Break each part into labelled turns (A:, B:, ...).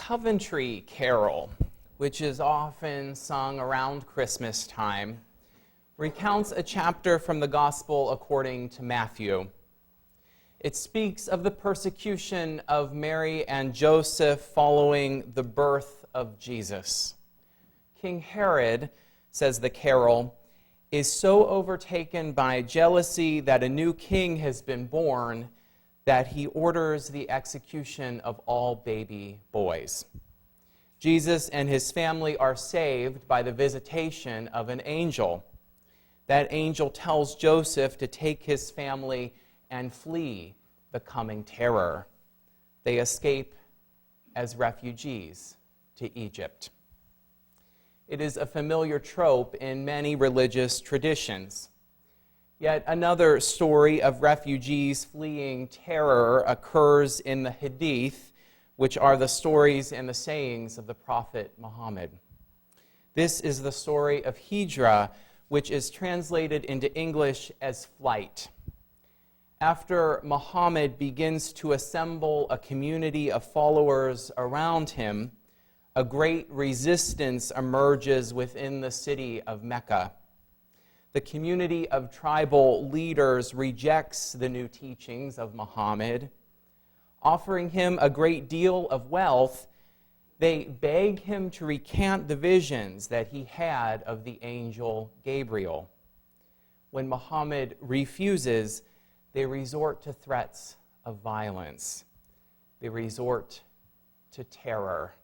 A: Coventry Carol, which is often sung around Christmas time, recounts a chapter from the Gospel according to Matthew. It speaks of the persecution of Mary and Joseph following the birth of Jesus. King Herod, says the carol, is so overtaken by jealousy that a new king has been born that he orders the execution of all baby boys. Jesus and his family are saved by the visitation of an angel. That angel tells Joseph to take his family and flee the coming terror. They escape as refugees to Egypt. It is a familiar trope in many religious traditions. Yet another story of refugees fleeing terror occurs in the Hadith, which are the stories and the sayings of the Prophet Muhammad. This is the story of Hijra, which is translated into English as flight. After Muhammad begins to assemble a community of followers around him, a great resistance emerges within the city of Mecca. The community of tribal leaders rejects the new teachings of Muhammad. Offering him a great deal of wealth, they beg him to recant the visions that he had of the angel Gabriel. When Muhammad refuses, they resort to threats of violence. They resort to terror.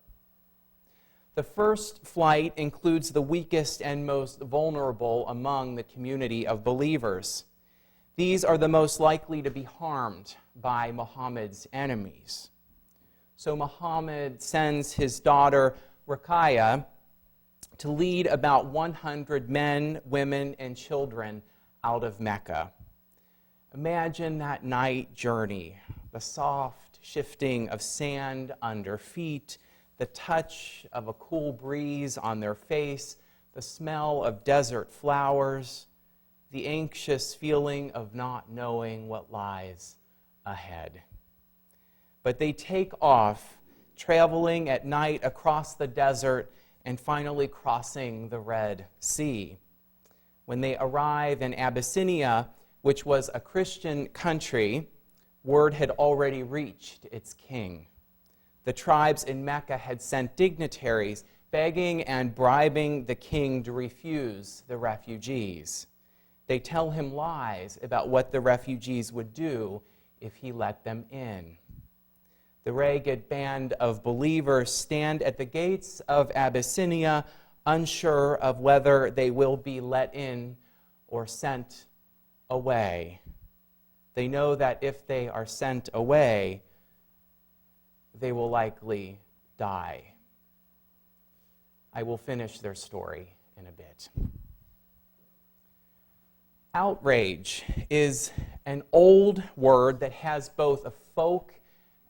A: The first flight includes the weakest and most vulnerable among the community of believers. These are the most likely to be harmed by Muhammad's enemies. So Muhammad sends his daughter Ruqayya to lead about 100 men, women, and children out of Mecca. Imagine that night journey, the soft shifting of sand under feet, the touch of a cool breeze on their face, the smell of desert flowers, the anxious feeling of not knowing what lies ahead. But they take off, traveling at night across the desert and finally crossing the Red Sea. When they arrive in Abyssinia, which was a Christian country, word had already reached its king. The tribes in Mecca had sent dignitaries begging and bribing the king to refuse the refugees. They tell him lies about what the refugees would do if he let them in. The ragged band of believers stand at the gates of Abyssinia, unsure of whether they will be let in or sent away. They know that if they are sent away, they will likely die. I will finish their story in a bit. Outrage is an old word that has both a folk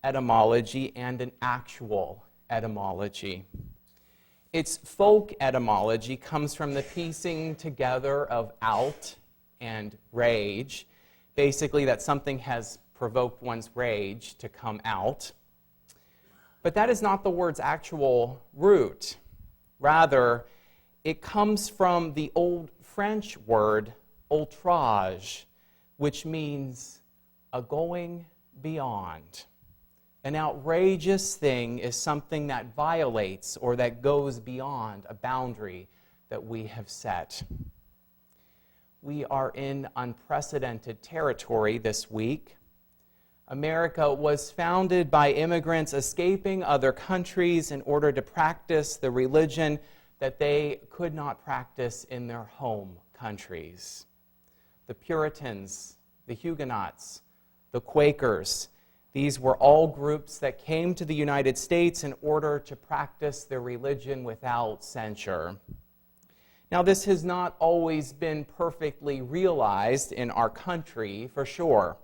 A: etymology and an actual etymology. Its folk etymology comes from the piecing together of out and rage, basically that something has provoked one's rage to come out. But that is not the word's actual root. Rather, it comes from the old French word outrage, which means a going beyond. An outrageous thing is something that violates or that goes beyond a boundary that we have set. We are in unprecedented territory this week. America was founded by immigrants escaping other countries in order to practice the religion that they could not practice in their home countries. The Puritans, the Huguenots, the Quakers, these were all groups that came to the United States in order to practice their religion without censure. Now, this has not always been perfectly realized in our country, for sure.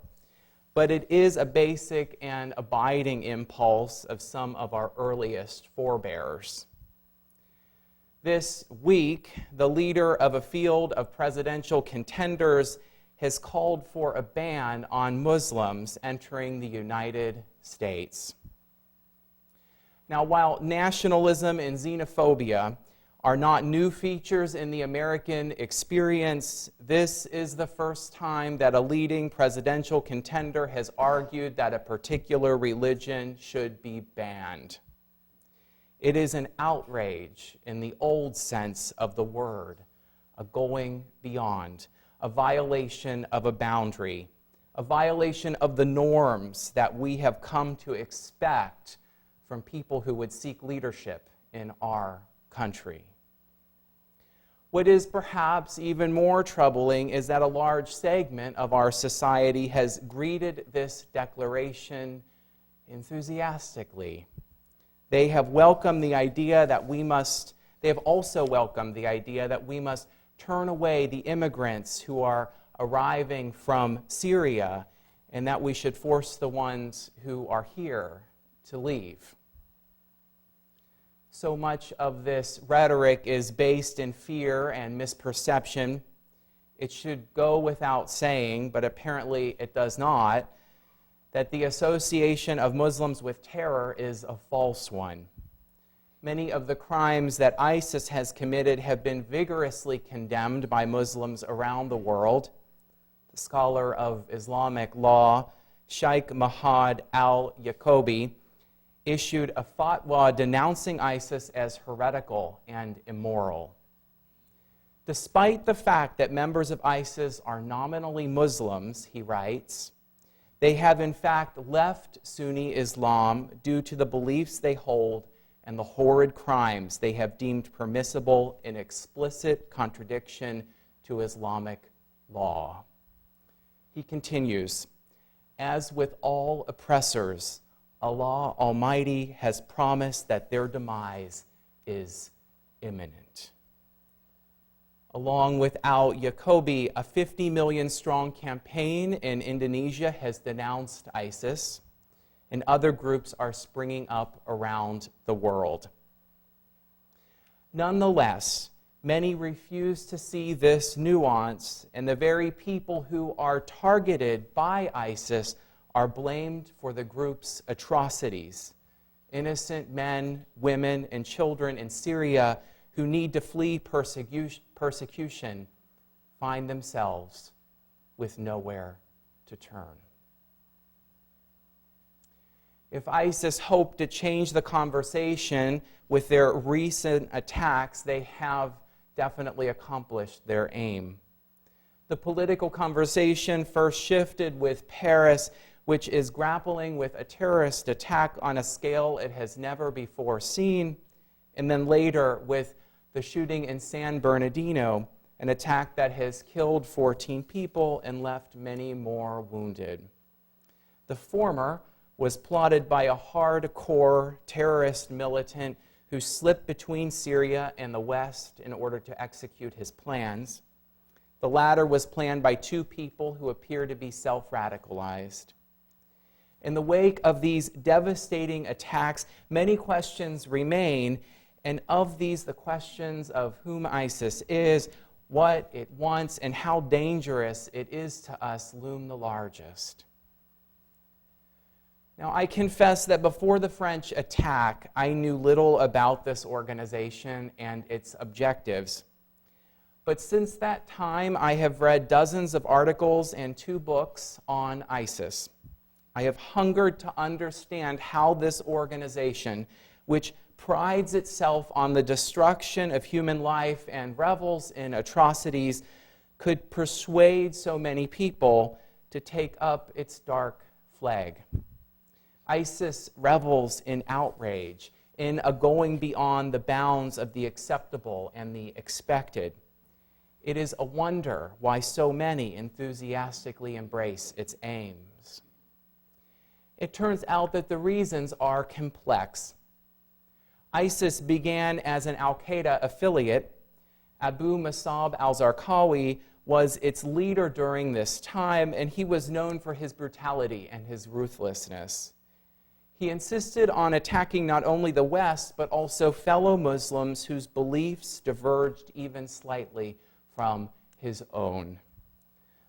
A: But it is a basic and abiding impulse of some of our earliest forebears. This week, the leader of a field of presidential contenders has called for a ban on Muslims entering the United States. Now, while nationalism and xenophobia are not new features in the American experience, this is the first time that a leading presidential contender has argued that a particular religion should be banned. It is an outrage in the old sense of the word, a going beyond, a violation of a boundary, a violation of the norms that we have come to expect from people who would seek leadership in our country. What is perhaps even more troubling is that a large segment of our society has greeted this declaration enthusiastically. They have welcomed the idea that they have also welcomed the idea that we must turn away the immigrants who are arriving from Syria and that we should force the ones who are here to leave. So much of this rhetoric is based in fear and misperception. It should go without saying, but apparently it does not, that the association of Muslims with terror is a false one. Many of the crimes that ISIS has committed have been vigorously condemned by Muslims around the world. The scholar of Islamic law, Sheikh Mahad al-Yaqubi, issued a fatwa denouncing ISIS as heretical and immoral. Despite the fact that members of ISIS are nominally Muslims, he writes, they have in fact left Sunni Islam due to the beliefs they hold and the horrid crimes they have deemed permissible in explicit contradiction to Islamic law. He continues, as with all oppressors, Allah Almighty has promised that their demise is imminent. Along with al-Yaqubi, a 50 million strong campaign in Indonesia has denounced ISIS, and other groups are springing up around the world. Nonetheless, many refuse to see this nuance, and the very people who are targeted by ISIS are blamed for the group's atrocities. Innocent men, women, and children in Syria who need to flee persecution find themselves with nowhere to turn. If ISIS hoped to change the conversation with their recent attacks, they have definitely accomplished their aim. The political conversation first shifted with Paris, which is grappling with a terrorist attack on a scale it has never before seen, and then later with the shooting in San Bernardino, an attack that has killed 14 people and left many more wounded. The former was plotted by a hardcore terrorist militant who slipped between Syria and the West in order to execute his plans. The latter was planned by two people who appear to be self-radicalized. In the wake of these devastating attacks, many questions remain, and of these, the questions of whom ISIS is, what it wants, and how dangerous it is to us loom the largest. Now, I confess that before the French attack, I knew little about this organization and its objectives. But since that time, I have read dozens of articles and 2 books on ISIS. I have hungered to understand how this organization, which prides itself on the destruction of human life and revels in atrocities, could persuade so many people to take up its dark flag. ISIS revels in outrage, in a going beyond the bounds of the acceptable and the expected. It is a wonder why so many enthusiastically embrace its aims. It turns out that the reasons are complex. ISIS began as an al-Qaeda affiliate. Abu Musab al-Zarqawi was its leader during this time, and he was known for his brutality and his ruthlessness. He insisted on attacking not only the West, but also fellow Muslims whose beliefs diverged even slightly from his own.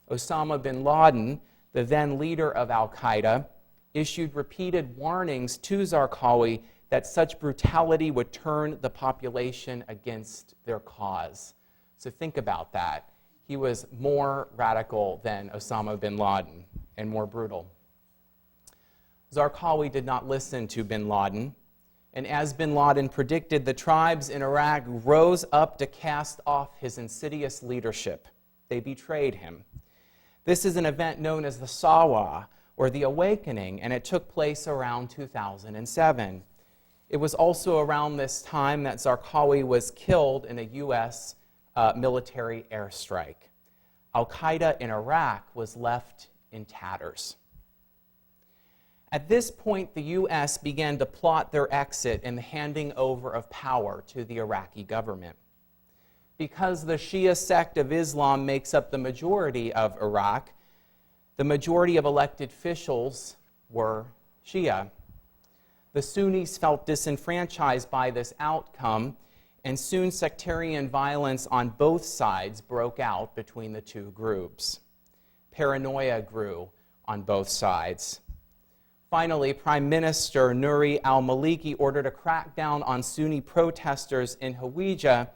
A: Osama bin Laden, the then leader of al-Qaeda, issued repeated warnings to Zarqawi that such brutality would turn the population against their cause. So think about that. He was more radical than Osama bin Laden and more brutal. Zarqawi did not listen to bin Laden, and as bin Laden predicted, the tribes in Iraq rose up to cast off his insidious leadership. They betrayed him. This is an event known as the Sawa, or the Awakening, and it took place around 2007. It was also around this time that Zarqawi was killed in a U.S. Military airstrike. Al-Qaeda in Iraq was left in tatters. At this point, the U.S. began to plot their exit and the handing over of power to the Iraqi government. Because the Shia sect of Islam makes up the majority of Iraq, the majority of elected officials were Shia. The Sunnis felt disenfranchised by this outcome, and soon sectarian violence on both sides broke out between the two groups. Paranoia grew on both sides. Finally, Prime Minister Nouri al-Maliki ordered a crackdown on Sunni protesters in Hawija,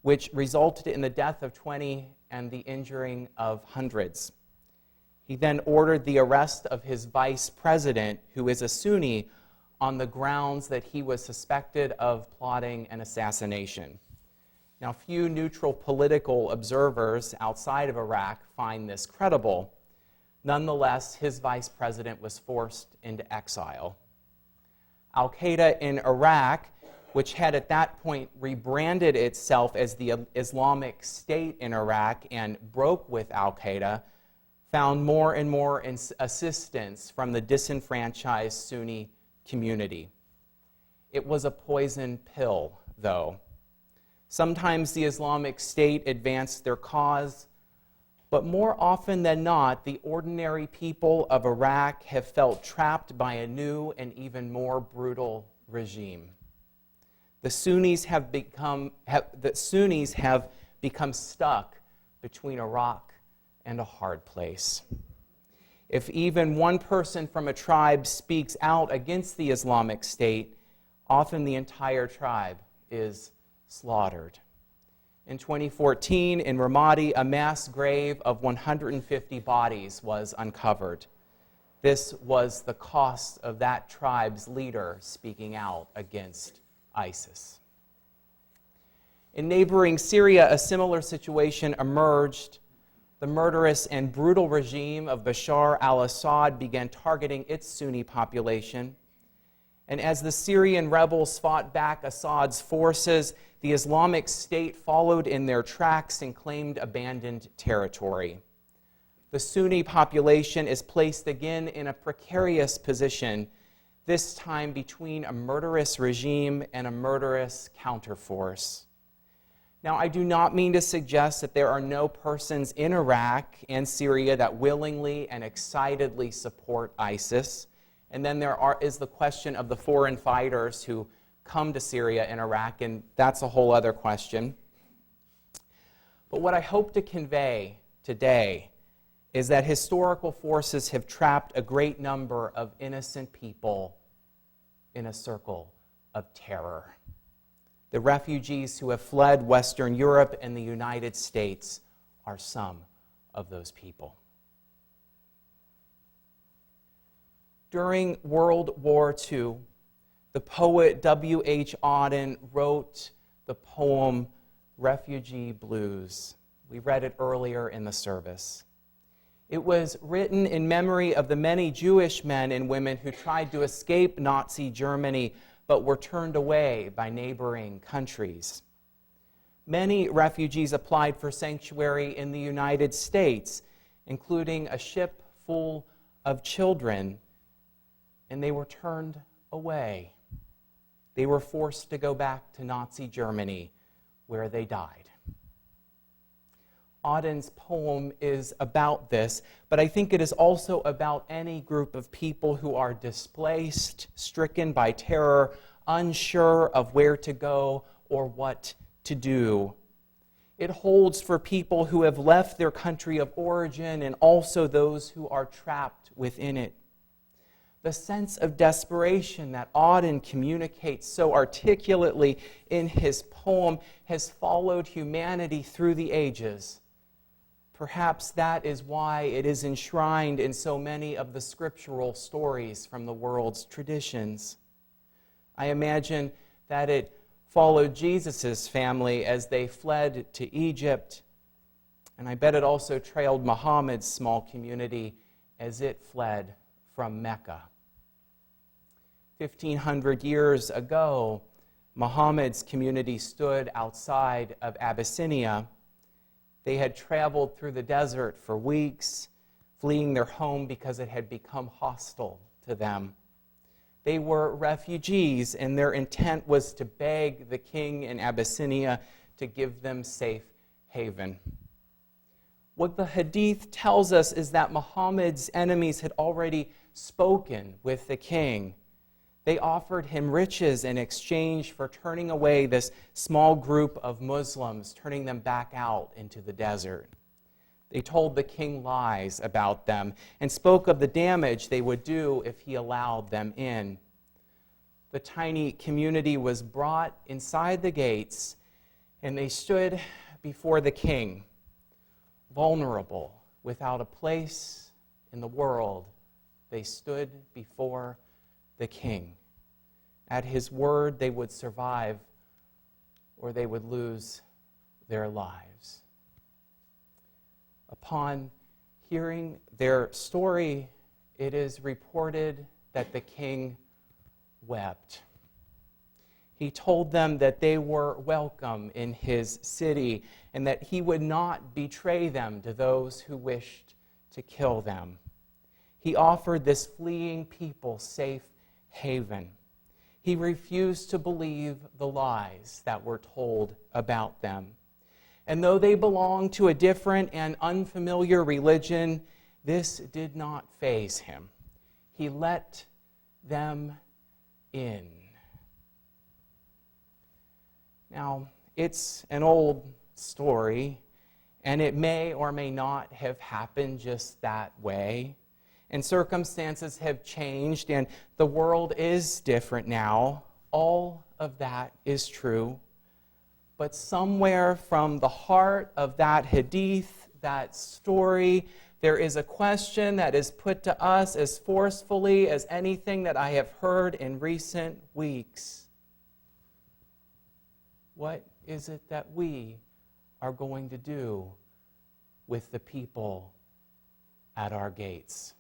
A: which resulted in the death of 20 and the injuring of hundreds. He then ordered the arrest of his vice president, who is a Sunni, on the grounds that he was suspected of plotting an assassination. Now, few neutral political observers outside of Iraq find this credible. Nonetheless, his vice president was forced into exile. Al-Qaeda in Iraq, which had at that point rebranded itself as the Islamic State in Iraq and broke with Al-Qaeda, found more and more assistance from the disenfranchised Sunni community. It was a poison pill, though. Sometimes the Islamic State advanced their cause, but more often than not, the ordinary people of Iraq have felt trapped by a new and even more brutal regime. The Sunnis have become stuck between a rock and a hard place. If even one person from a tribe speaks out against the Islamic State, often the entire tribe is slaughtered. In 2014, in Ramadi, a mass grave of 150 bodies was uncovered. This was the cost of that tribe's leader speaking out against ISIS. In neighboring Syria, a similar situation emerged. The murderous and brutal regime of Bashar al-Assad began targeting its Sunni population. And as the Syrian rebels fought back Assad's forces, the Islamic State followed in their tracks and claimed abandoned territory. The Sunni population is placed again in a precarious position, this time between a murderous regime and a murderous counterforce. Now, I do not mean to suggest that there are no persons in Iraq and Syria that willingly and excitedly support ISIS. And then is the question of the foreign fighters who come to Syria and Iraq, and that's a whole other question. But what I hope to convey today is that historical forces have trapped a great number of innocent people in a circle of terror. The refugees who have fled Western Europe and the United States are some of those people. During World War II, the poet W.H. Auden wrote the poem Refugee Blues. We read it earlier in the service. It was written in memory of the many Jewish men and women who tried to escape Nazi Germany but were turned away by neighboring countries. Many refugees applied for sanctuary in the United States, including a ship full of children, and they were turned away. They were forced to go back to Nazi Germany, where they died. Auden's poem is about this, but I think it is also about any group of people who are displaced, stricken by terror, unsure of where to go or what to do. It holds for people who have left their country of origin and also those who are trapped within it. The sense of desperation that Auden communicates so articulately in his poem has followed humanity through the ages. Perhaps that is why it is enshrined in so many of the scriptural stories from the world's traditions. I imagine that it followed Jesus' family as they fled to Egypt, and I bet it also trailed Muhammad's small community as it fled from Mecca. 1,500 years ago, Muhammad's community stood outside of Abyssinia. They had traveled through the desert for weeks, fleeing their home because it had become hostile to them. They were refugees, and their intent was to beg the king in Abyssinia to give them safe haven. What the Hadith tells us is that Muhammad's enemies had already spoken with the king. They offered him riches in exchange for turning away this small group of Muslims, turning them back out into the desert. They told the king lies about them and spoke of the damage they would do if he allowed them in. The tiny community was brought inside the gates, and they stood before the king, vulnerable, without a place in the world. They stood before the king. At his word, they would survive, or they would lose their lives. Upon hearing their story, it is reported that the king wept. He told them that they were welcome in his city and that he would not betray them to those who wished to kill them. He offered this fleeing people safe haven. He refused to believe the lies that were told about them. And though they belonged to a different and unfamiliar religion, this did not faze him. He let them in. Now, it's an old story, and it may or may not have happened just that way. And circumstances have changed, and the world is different now. All of that is true. But somewhere from the heart of that hadith, that story, there is a question that is put to us as forcefully as anything that I have heard in recent weeks. What is it that we are going to do with the people at our gates?